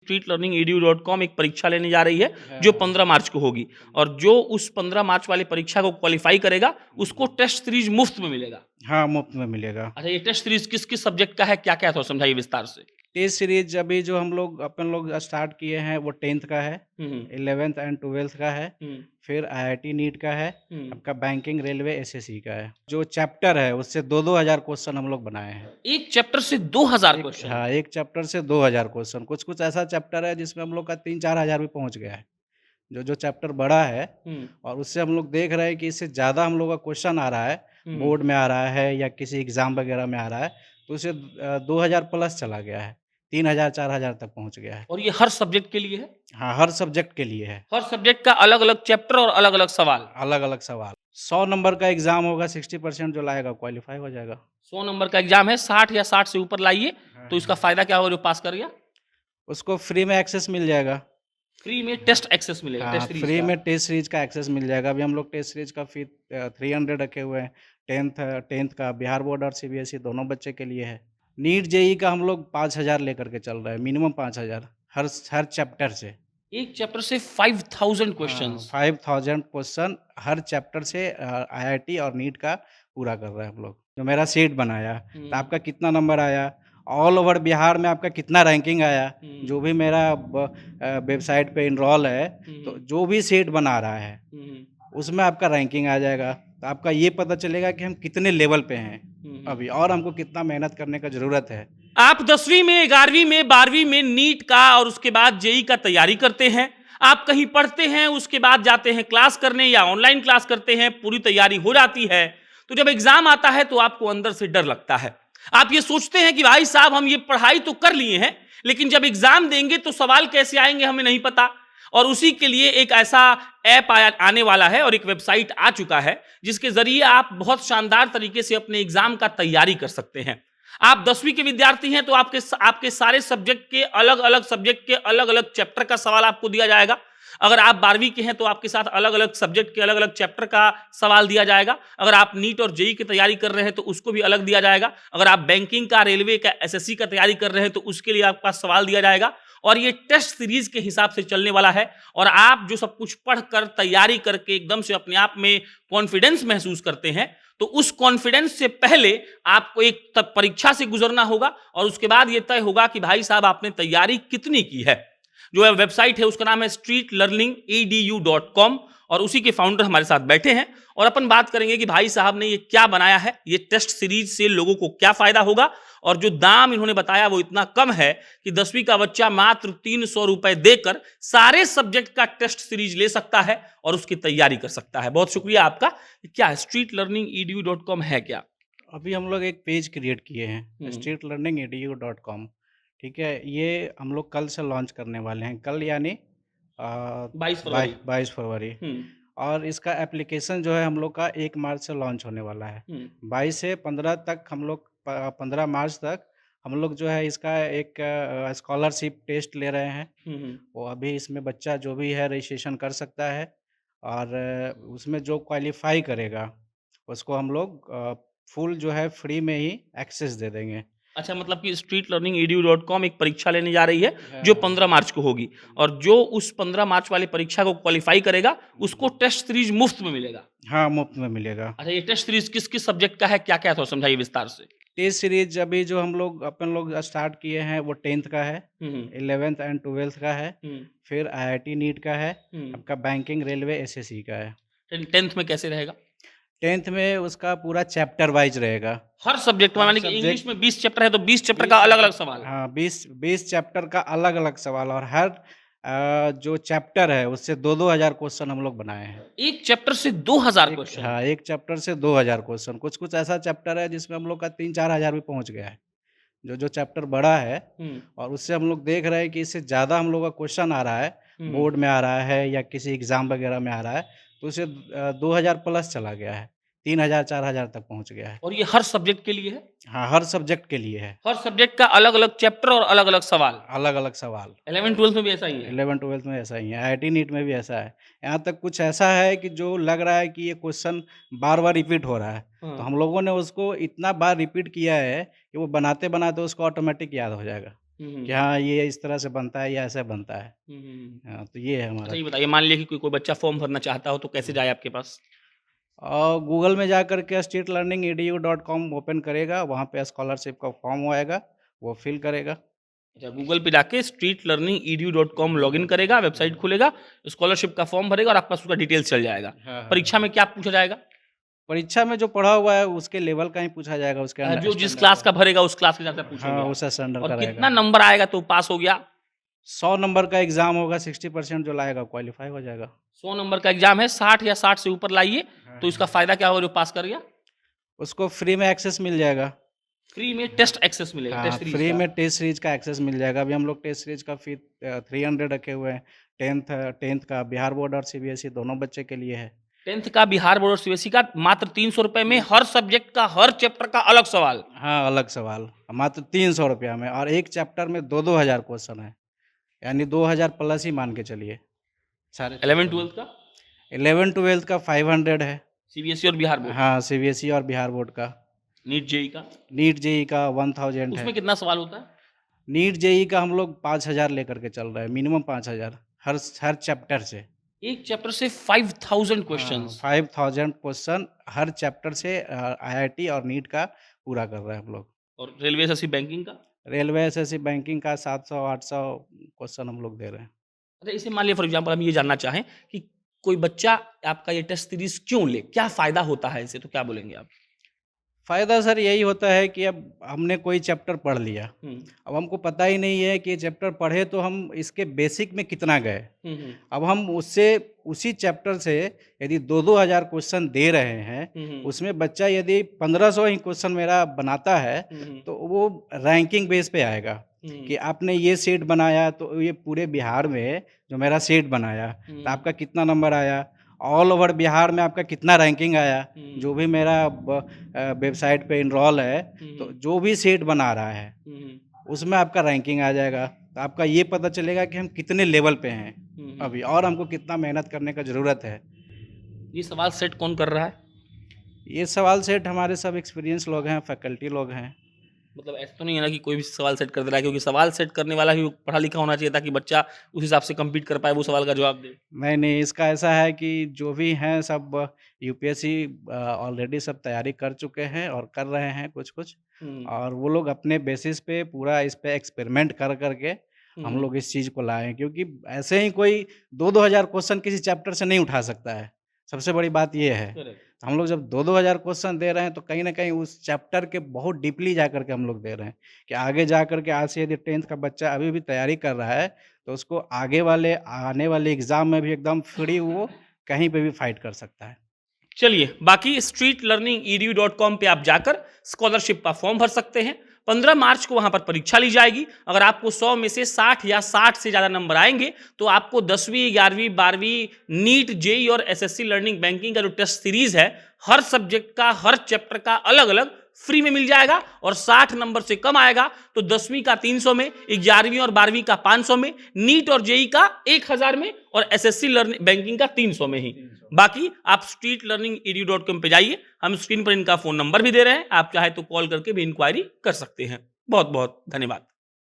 streetlearningedu.com एक परीक्षा लेने जा रही है जो 15 मार्च को होगी, और जो उस 15 मार्च वाली परीक्षा को क्वालिफाई करेगा उसको टेस्ट सीरीज मुफ्त में मिलेगा। हाँ, मुफ्त में मिलेगा। अच्छा, ये टेस्ट सीरीज किस किस सब्जेक्ट का है, क्या क्या था, समझाइए विस्तार से। टेस्ट सीरीज अभी जो हम लोग अपन लोग स्टार्ट किए हैं वो 10th का है, 11th एंड 12th का है, फिर आईआईटी नीट का है, आपका बैंकिंग रेलवे एसएससी का है। जो चैप्टर है उससे 2-2 हज़ार क्वेश्चन हम लोग बनाए हैं। एक चैप्टर से 2000 क्वेश्चन? हाँ, एक चैप्टर से 2,000 क्वेश्चन। कुछ कुछ ऐसा चैप्टर है जिसमें हम लोग का 3-4 हज़ार भी पहुंच गया है। जो जो चैप्टर बड़ा है और उससे हम लोग देख रहे हैं कि इससे ज़्यादा हम लोग का क्वेश्चन आ रहा है, बोर्ड में आ रहा है या किसी एग्ज़ाम वगैरह में आ रहा है, तो उसे 2,000 प्लस चला गया है, 3,000 4,000 तक पहुँच गया है। और ये हर सब्जेक्ट के लिए है? हाँ, हर सब्जेक्ट के लिए है। हर सब्जेक्ट का अलग-अलग चैप्टर और अलग-अलग सवाल? अलग-अलग सवाल। 100 नंबर का एग्ज़ाम होगा, 60% जो लाएगा क्वालीफाई हो जाएगा। 100 नंबर का एग्जाम है, 60 या 60 से ऊपर लाइए तो इसका फायदा क्या होगा जो पास कर गया? उसको फ्री में एक्सेस मिल जाएगा। फ्री में टेस्ट एक्सेस मिलेगा, हाँ, टेस्ट सीरीज फ्री का। में टेस्ट सीरीज का एक्सेस मिल जाएगा। अभी हम लोग टेस्ट सीरीज का फी 300 रखे हुए हैं। 10th का बिहार बोर्ड और सीबीएसई दोनों बच्चे के लिए है। नीट जेईई का हम लोग 5,000 लेकर के चल रहे हैं, मिनिमम 5,000 हर चैप्टर से। एक चैप्टर से 5000 हाँ, क्वेश्चंस? 5000 क्वेश्चन हर चैप्टर से आईआईटी और नीट का पूरा कर रहे हैं हम लोग। जो मेरा सेट बनाया तो आपका कितना नंबर आया, ऑल ओवर बिहार में आपका कितना रैंकिंग आया, जो भी मेरा वेबसाइट पे इनरोल है, तो जो भी सेट बना रहा है उसमें आपका रैंकिंग आ जाएगा। तो आपका ये पता चलेगा कि हम कितने लेवल पे हैं अभी और हमको कितना मेहनत करने का ज़रूरत है। आप 10वीं में, 11वीं में, 12वीं में नीट का और उसके बाद जेईई का तैयारी करते हैं, आप कहीं पढ़ते हैं, उसके बाद जाते हैं क्लास करने या ऑनलाइन क्लास करते हैं, पूरी तैयारी हो जाती है, तो जब एग्जाम आता है तो आपको अंदर से डर लगता है। आप ये सोचते हैं कि भाई साहब हम ये पढ़ाई तो कर लिए हैं, लेकिन जब एग्जाम देंगे तो सवाल कैसे आएंगे हमें नहीं पता। और उसी के लिए एक ऐसा ऐप आने वाला है और एक वेबसाइट आ चुका है जिसके जरिए आप बहुत शानदार तरीके से अपने एग्जाम का तैयारी कर सकते हैं। आप 10वीं के विद्यार्थी हैं तो आपके सारे सब्जेक्ट के अलग अलग सब्जेक्ट के अलग अलग चैप्टर का सवाल आपको दिया जाएगा। अगर आप 12वीं के हैं तो आपके साथ अलग अलग सब्जेक्ट के अलग अलग चैप्टर का सवाल दिया जाएगा। अगर आप नीट और जेईई की तैयारी कर रहे हैं तो उसको भी अलग दिया जाएगा। अगर आप बैंकिंग का, रेलवे का, एसएससी का तैयारी कर रहे हैं तो उसके लिए आपके पास सवाल दिया जाएगा। और ये टेस्ट सीरीज के हिसाब से चलने वाला है और आप जो सब कुछ पढ़कर तैयारी करके एकदम से अपने आप में कॉन्फिडेंस महसूस करते हैं, तो उस कॉन्फिडेंस से पहले आपको एक परीक्षा से गुजरना होगा और उसके बाद ये तय होगा कि भाई साहब आपने तैयारी कितनी की है। जो वेबसाइट है उसका नाम है streetlearningedu.com और उसी के फाउंडर हमारे साथ बैठे हैं और अपन बात करेंगे कि भाई साहब ने ये क्या बनाया है, ये टेस्ट सीरीज से लोगों को क्या फायदा होगा। और जो दाम इन्होंने बताया वो इतना कम है कि 10वीं का बच्चा मात्र 300 रुपए देकर सारे सब्जेक्ट का टेस्ट सीरीज ले सकता है और उसकी तैयारी कर सकता है। बहुत शुक्रिया आपका। क्या है streetlearningedu.com है क्या? अभी हम लोग एक पेज क्रिएट किए हैं streetlearningedu.com। ठीक है, ये हम लोग कल से लॉन्च करने वाले हैं, कल यानी 22 फरवरी। और इसका एप्लीकेशन जो है हम लोग का 1 मार्च से लॉन्च होने वाला है। 22 से 15 तक हम लोग 15 मार्च तक हम लोग जो है इसका एक स्कॉलरशिप टेस्ट ले रहे हैं। वो अभी इसमें बच्चा जो भी है रजिस्ट्रेशन कर सकता है और उसमें जो क्वालिफाई करेगा उसको हम लोग फुल जो है फ्री में ही एक्सेस दे देंगे। अच्छा, मतलब कि streetlearningedu.com एक परीक्षा लेने जा रही है जो 15 मार्च को होगी, और जो उस 15 मार्च वाली परीक्षा को क्वालिफाई करेगा उसको टेस्ट सीरीज मुफ्त में मिलेगा। हाँ, मुफ्त में मिलेगा। अच्छा, ये टेस्ट सीरीज किस किस सब्जेक्ट का है, क्या क्या था, समझाइए विस्तार से। टेस्ट सीरीज अभी जो हम लोग अपन लोग स्टार्ट किए हैं वो 10th का है, 11th एंड 12th का है, फिर आईआईटी नीट का है, आपका बैंकिंग रेलवे एसएससी का है। 10th में कैसे रहेगा? 10th में उसका पूरा चैप्टर वाइज रहेगा। हर सब्जेक्ट में, माने कि इंग्लिश में 20 चैप्टर है तो 20 चैप्टर का अलग अलग सवाल। हाँ, 20 चैप्टर का अलग अलग सवाल और हर जो चैप्टर है उससे 2-2 हज़ार क्वेश्चन हम लोग बनाए हैं। एक चैप्टर से 2000 क्वेश्चन? हाँ, एक चैप्टर से 2,000 क्वेश्चन। कुछ कुछ ऐसा चैप्टर है जिसमें हम लोग का 3-4 हज़ार भी पहुंच गया है। जो जो चैप्टर बड़ा है और उससे हम लोग देख रहे हैं कि इससे ज़्यादा हम लोग का क्वेश्चन आ रहा है, बोर्ड में आ रहा है या किसी एग्ज़ाम वगैरह में आ रहा है, तो उसे 2,000 प्लस चला गया है, 3,000 4,000 तक पहुंच गया है। और ये हर सब्जेक्ट के लिए है? हाँ, हर सब्जेक्ट के लिए है। हर सब्जेक्ट का अलग अलग चैप्टर और अलग अलग सवाल? अलग अलग सवाल। 11th-12th में भी ऐसा ही है? 11th-12th में ऐसा ही है, आईआईटी नीट में भी ऐसा है। यहाँ तक कुछ ऐसा है कि जो लग रहा है कि ये क्वेश्चन बार बार रिपीट हो रहा है, तो हम लोगों ने उसको इतना बार रिपीट किया है कि वो बनाते बनाते उसको ऑटोमेटिक याद हो जाएगा। कि हाँ ये इस तरह से बनता है या ऐसा बनता है। हाँ, तो ये है अच्छा हमारा। ये बताइए, मान लिया कि कोई बच्चा फॉर्म भरना चाहता हो तो कैसे जाए आपके पास? और गूगल में जा कर के streetlearningedu.com ओपन करेगा, वहाँ पे स्कॉलरशिप का फॉर्म आएगा, वो फिल करेगा। अच्छा, गूगल पे जाके streetlearningedu.com लॉगिन करेगा, वेबसाइट खुलेगा, स्कॉलरशिप का फॉर्म भरेगा और आपके पास उसका डिटेल्स चल जाएगा। हाँ, हाँ। परीक्षा में क्या पूछा जाएगा? परीक्षा में जो पढ़ा हुआ है उसके लेवल का ही पूछा जाएगा, उसके जो जिस स्टैंडर्ड क्लास का भरेगा उस क्लास के हिसाब से पूछेंगे हाँ, आप। उस स्टैंडर्ड और का कितना रहेगा। नंबर आएगा तो पास हो गया? 100 नंबर का एग्ज़ाम होगा, 60% जो लाएगा क्वालीफाई हो जाएगा। 100 नंबर का एग्जाम है, 60 या 60 से ऊपर लाइए तो इसका फायदा क्या होगा जो पास कर गया? उसको फ्री में एक्सेस मिल जाएगा। फ्री में टेस्ट एक्सेस मिलेगा, हाँ, टेस्ट सीरीज फ्री का। में टेस्ट सीरीज़ का एक्सेस मिल जाएगा। अभी हम लोग टेस्ट सीरीज़ का फी 300 रखे हुए हैं। 10th का बिहार बोर्ड और सीबीएसई दोनों बच्चे के लिए है। 10th का बिहार बोर्ड और सीबीएसई का मात्र 300 रुपए में हर सब्जेक्ट का हर चैप्टर का अलग सवाल। हाँ, अलग सवाल, मात्र 300 रुपया में, और एक चैप्टर में 2-2 हज़ार क्वेश्चन है, यानी 2000 प्लस ही मान के चलिए सारे। 11th-12th का 11th-12th का 500 है। सीबीएसई और बिहार बोर्ड। हाँ, सीबीएसई और बिहार बोर्ड का। नीट जेई का नीट जेई का 1000 है। उसमें कितना सवाल होता है? नीट जेई का हम लोग 5000 लेकर के चल रहे हैं, मिनिमम 5000 हर चैप्टर से। एक चैप्टर से 5000 क्वेश्चंस। 5000 क्वेश्चन हर चैप्टर से आईआईटी और नीट का पूरा कर रहे हैं हम लोग। और रेलवे एसएससी बैंकिंग का? रेलवे एसएससी बैंकिंग का 700-800 क्वेश्चन हम लोग दे रहे हैं। अच्छा, इसे मान लिया फॉर एग्जांपल हम ये जानना चाहें कि कोई बच्चा आपका ये टेस्ट सीरीज क्यों ले, क्या फायदा होता है इससे, तो क्या बोलेंगे आप? फ़ायदा सर यही होता है कि अब हमने कोई चैप्टर पढ़ लिया, अब हमको पता ही नहीं है कि ये चैप्टर पढ़े तो हम इसके बेसिक में कितना गए। अब हम उससे उसी चैप्टर से यदि 2-2 हज़ार क्वेश्चन दे रहे हैं, उसमें बच्चा यदि 1500 ही क्वेश्चन मेरा बनाता है, तो वो रैंकिंग बेस पे आएगा कि आपने ये सेट बनाया तो ये पूरे बिहार में जो मेरा सेट बनाया तो आपका कितना नंबर आया, ऑल ओवर बिहार में आपका कितना रैंकिंग आया, जो भी मेरा वेबसाइट पे इनरोल है, तो जो भी सेट बना रहा है उसमें आपका रैंकिंग आ जाएगा। तो आपका ये पता चलेगा कि हम कितने लेवल पे हैं अभी, और हमको कितना मेहनत करने का ज़रूरत है। ये सवाल सेट कौन कर रहा है? ये सवाल सेट हमारे सब एक्सपीरियंस लोग हैं, फैकल्टी लोग हैं। मतलब ऐसा तो नहीं है ना कि कोई भी सवाल सेट कर दे रहा है, क्योंकि सवाल सेट करने वाला भी पढ़ा लिखा होना चाहिए ताकि बच्चा उस हिसाब से कम्पीट कर पाए, वो सवाल का जवाब दे। नहीं, इसका ऐसा है कि जो भी हैं सब यूपीएससी ऑलरेडी सब तैयारी कर चुके हैं और कर रहे हैं कुछ-कुछ, और वो लोग अपने बेसिस पे पूरा इस पे एक्सपेरिमेंट कर के हम लोग इस चीज़ को लाए हैं, क्योंकि ऐसे ही कोई 2-2 हज़ार क्वेश्चन किसी चैप्टर से नहीं उठा सकता है। सबसे बड़ी बात ये है। तो हम लोग जब 2-2 हज़ार क्वेश्चन दे रहे हैं तो कहीं न कहीं उस चैप्टर के बहुत डीपली जा कर के हम लोग दे रहे हैं कि आगे जा कर के आज से यदि 10th का बच्चा अभी भी तैयारी कर रहा है, तो उसको आने वाले एग्ज़ाम में भी एकदम फ्री वो कहीं पे भी फाइट कर सकता है। चलिए, बाकी streetlearningedu.com पे आप जाकर स्कॉलरशिप का फॉर्म भर सकते हैं। 15 मार्च को वहां पर परीक्षा ली जाएगी। अगर आपको 100 में से 60 या 60 से ज़्यादा नंबर आएंगे तो आपको 10वीं, 11वीं, 12वीं नीट, जेई और एसएससी लर्निंग बैंकिंग का जो टेस्ट सीरीज है, हर सब्जेक्ट का, हर चैप्टर का अलग अलग फ्री में मिल जाएगा। और 60 नंबर से कम आएगा तो 10वीं का 300 में, 11वीं और 12वीं का 500 में, नीट और जेई का 1000 में और एसएससी लर्निंग बैंकिंग का 300 में ही। बाकी आप streetlearningedu.com पे जाइए, हम स्क्रीन पर इनका फ़ोन नंबर भी दे रहे हैं, आप चाहे तो कॉल करके भी इंक्वायरी कर सकते हैं। बहुत बहुत धन्यवाद।